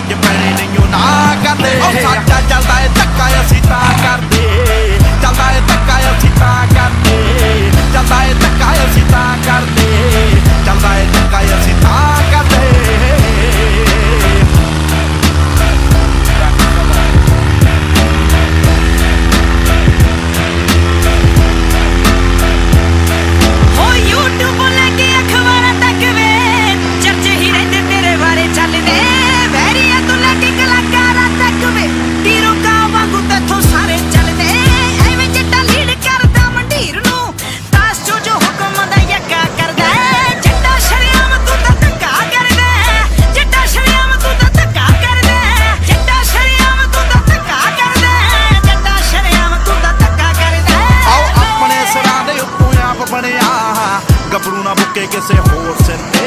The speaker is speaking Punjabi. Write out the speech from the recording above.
ਅੱਜ ਪੈਣੇ ਨਹੀਂ ਨਾ ਕਰਦੇ ਉਹ ਸਾਡਾ ਚੱਲਦਾ ਏ ਧੱਕਾ ਅਸੀਂ ਤਾਂ ਕਰਦੇ ਚੱਲਦਾ ਏ ਧੱਕਾ ਅਸੀਂ ਤਾਂ ਕਰਦੇ ਚੱਲਦਾ ਏ ਧੱਕਾ ਅਸੀਂ ਤਾਂ ਕਰਦੇ ਚੱਲਦਾ ਏ ਧੱਕਾ ਅਸੀਂ ਤਾਂ ਕਰਦੇ ਗੱਭਰੂ ਨਾ ਮੁੱਕੇ ਕਿਸੇ ਹੋਰ ਸਿਰ ਤੇ